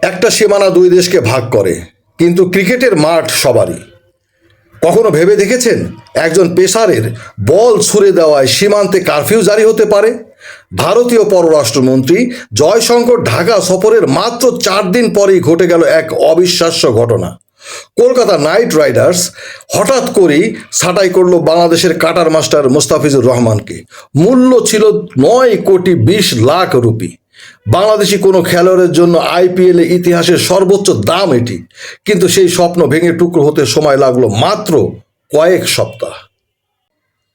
একটা সীমানা দুই দেশকে ভাগ করে, কিন্তু ক্রিকেটের মাঠ সবারই। কখনো ভেবে দেখেছেন একজন পেসারের বল ছুড়ে দেওয়ায় সীমান্তে কারফিউ জারি হতে পারে? ভারতীয় পররাষ্ট্রমন্ত্রী জয়শঙ্কর ঢাকা সফরের মাত্র 4 দিন পরেই ঘটে গেল এক অবিশ্বাস্য ঘটনা। কলকাতা নাইট রাইডার্স হঠাৎ করেই ছাঁটাই করল বাংলাদেশের কাটার মাস্টার মুস্তাফিজুর রহমানকে। মূল্য ছিল 9,20,00,000 রুপি। বাংলাদেশি কোনো খেলোয়াড়ের জন্য আইপিএল ইতিহাসের সর্বোচ্চ দাম এটি, কিন্তু সেই স্বপ্ন ভেঙে টুকরো হতে সময় লাগলো মাত্র কয়েক সপ্তাহ।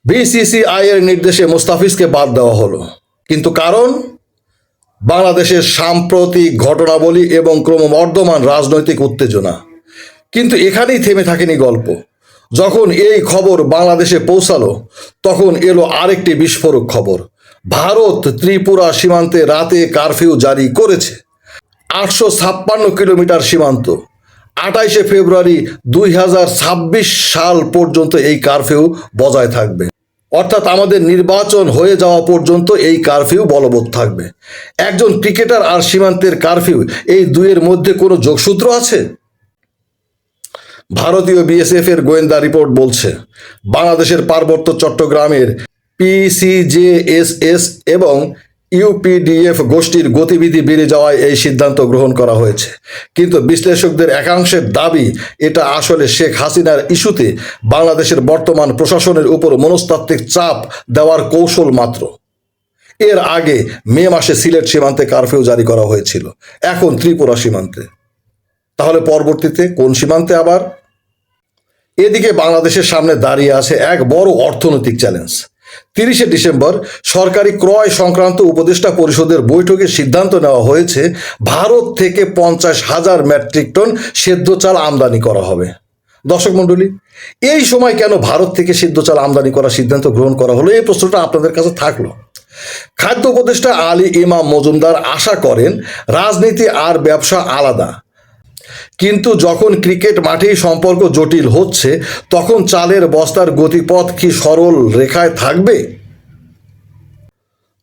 বিসিসিআই এর নির্দেশে মুস্তাফিজকে বাদ দেওয়া হলো, কিন্তু কারণ বাংলাদেশের সাম্প্রতিক ঘটনাবলী এবং ক্রমবর্ধমান রাজনৈতিক উত্তেজনা। কিন্তু এখানেই থেমে থাকেনি গল্প। যখন এই খবর বাংলাদেশে পৌঁছালো, তখন এলো আরেকটি বিস্ফোরক খবর। ভারত ত্রিপুরা সীমান্তে রাতে কারফিউ জারি করেছে। 856 কিলোমিটার সীমান্ত। 28 ফেব্রুয়ারি 2026 সাল পর্যন্ত এই কারফিউ বজায় থাকবে। অর্থাৎ আমাদের নির্বাচন হয়ে যাওয়া পর্যন্ত এই কারফিউ বলবৎ থাকবে। একজন ক্রিকেটার আর সীমান্তের কারফিউ, এই দুইয়ের মধ্যে কোনো যোগসূত্র আছে? ভারতীয় বিএসএফ এর গোয়েন্দা রিপোর্ট বলছে, বাংলাদেশের পার্বত্য চট্টগ্রামের পিসিজেএসএস এবং ইউপিডিএফ গোষ্ঠীর গতিবিধি বেড়ে যাওয়ায় এই সিদ্ধান্ত গ্রহণ করা হয়েছে। কিন্তু বিশ্লেষকদের একাংশের দাবি, এটা আসলে শেখ হাসিনার ইস্যুতে বাংলাদেশের বর্তমান প্রশাসনের উপর মনস্তাত্ত্বিক চাপ দেওয়ার কৌশল মাত্র। এর আগে মে মাসে সিলেট সীমান্তে কারফিউ জারি করা হয়েছিল, এখন ত্রিপুরা সীমান্তে। তাহলে পরবর্তীতে কোন সীমান্তে আবার? এদিকে বাংলাদেশের সামনে দাঁড়িয়ে আছে এক বড় অর্থনৈতিক চ্যালেঞ্জ। 30 ডিসেম্বর সরকারি ক্রয় সংক্রান্ত উপদেষ্টা পরিষদের বৈঠকে সিদ্ধান্ত নেওয়া হয়েছে ভারত থেকে 50,000 মেট্রিক টন সেদ্ধ চাল আমদানি করা হবে। দর্শক মণ্ডলী, এই সময় কেন ভারত থেকে সেদ্ধ চাল আমদানি করার সিদ্ধান্ত গ্রহণ করা হলো, এই প্রশ্নটা আপনাদের কাছে থাকলো। খাদ্য উপদেষ্টা আলী ইমাম মজুমদার আশা করেন রাজনীতি আর ব্যবসা আলাদা, কিন্তু যখন ক্রিকেট মাঠেই সম্পর্ক জটিল হচ্ছে, তখন চালের বস্তার গতিপথ কি সরল রেখায় থাকবে?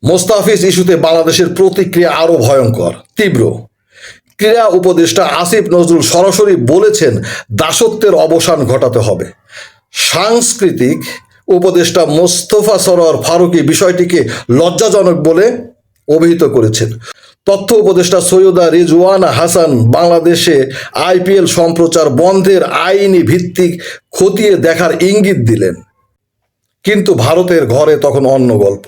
মোস্তাফিজ ইস্যুতে বাংলাদেশের প্রতিক্রিয়া আরো ভয়ঙ্কর, তীব্র। ক্রীড়া উপদেষ্টা আসিফ নজরুল সরাসরি বলেছেন দাসত্বের অবসান ঘটাতে হবে। সাংস্কৃতিক উপদেষ্টা মোস্তফা সরোয়ার ফারুকী বিষয়টিকে লজ্জাজনক বলে অভিহিত করেছেন। তথ্য উপদেষ্টা সৈয়দা রিজওয়ানা হাসান বাংলাদেশে আইপিএল সম্প্রচার বন্ধের আইনি ভিত্তিক খতিয়ে দেখার ইঙ্গিত দিলেন। কিন্তু ভারতের ঘরে তখন অন্য গল্প।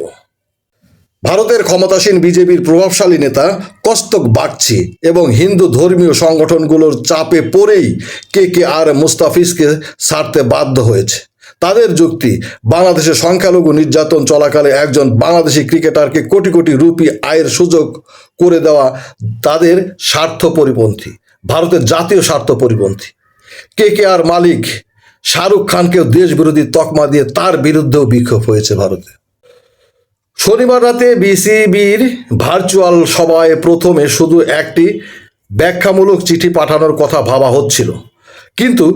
ভারতের ক্ষমতাসীন বিজেপির প্রভাবশালী নেতা কস্তক বাগচি এবং হিন্দু ধর্মীয় সংগঠনগুলোর চাপে পড়েই কেকেআর মুস্তাফিজকে ছাড়তে বাধ্য হয়েছে। তাদের যুক্তি, বাংলাদেশে সংখ্যালঘু নির্যাতন চলাকালে একজন বাংলাদেশি ক্রিকেটারকে কোটি কোটি রুপি আয়ের সুযোগ করে দেওয়া তাদের স্বার্থ পরিপন্থী, ভারতের জাতীয় স্বার্থ পরিপন্থী। কেকেআর মালিক শাহরুখ খানকেও দেশবিরোধী তকমা দিয়ে তার বিরুদ্ধেও বিক্ষোভ হয়েছে ভারতে। শনিবার রাতে বিসিবির ভার্চুয়াল সভায় প্রথমে শুধু একটি ব্যাখ্যামূলক চিঠি পাঠানোর কথা ভাবা হচ্ছিল, কিন্তু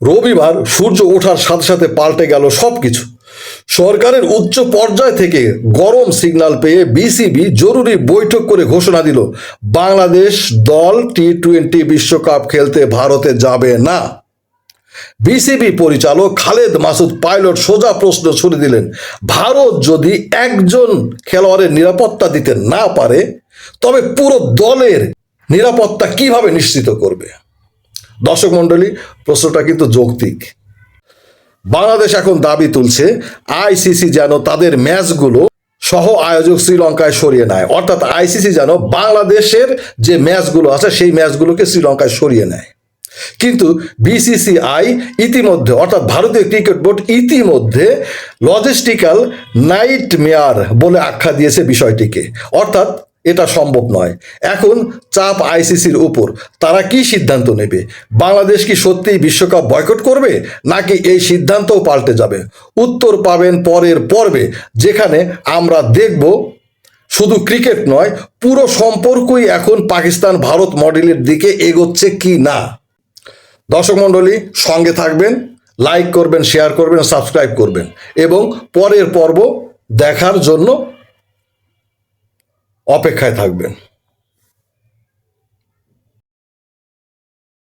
রবিবার সূর্য ওঠার সাথে সাথে পাল্টে গেল সবকিছু। সরকারের উচ্চ পর্যায় থেকে গরম সিগন্যাল পেয়ে বিসিবি জরুরি বৈঠক করে ঘোষণা দিল, বাংলাদেশ দল টি-20 বিশ্বকাপ খেলতে ভারতে যাবে না। বিসিবি পরিচালক খালেদ মাসুদ পাইলট সোজা প্রশ্ন ছুড়ে দিলেন, ভারত যদি একজন খেলোয়াড়ের নিরাপত্তা দিতে না পারে, তবে পুরো দলের নিরাপত্তা কিভাবে নিশ্চিত করবে? দর্শক মণ্ডলী, প্রশ্নটা কিন্তু যৌক্তিক। বাংলাদেশ এখন দাবি তুলছে আইসিসি যেন তাদের ম্যাচগুলো সহ আয়োজক শ্রীলঙ্কায় সরিয়ে নেয়, অর্থাৎ আইসিসি যেন বাংলাদেশের যে ম্যাচগুলো আছে সেই ম্যাচগুলোকে শ্রীলঙ্কায় সরিয়ে নেয়। কিন্তু বিসিসিআই ইতিমধ্যে, অর্থাৎ ভারতীয় ক্রিকেট বোর্ড ইতিমধ্যে লজিস্টিক্যাল নাইটমেয়ার বলে আখ্যা দিয়েছে বিষয়টিকে, অর্থাৎ এটা সম্ভব নয়। এখন চাপ আইসিসির উপর, তারা কি সিদ্ধান্ত নেবে? বাংলাদেশ কি সত্যিই বিশ্বকাপ বয়কট করবে, নাকি এই সিদ্ধান্তও পাল্টে যাবে? উত্তর পাবেন পরের পর্বে, যেখানে আমরা দেখব শুধু ক্রিকেট নয়, পুরো সম্পর্কই এখন পাকিস্তান ভারত মডেলের দিকে এগোচ্ছে কি না। দর্শক মণ্ডলী, সঙ্গে থাকবেন, লাইক করবেন, শেয়ার করবেন, সাবস্ক্রাইব করবেন এবং পরের পর্ব দেখার জন্য অপেক্ষায় থাকবেন।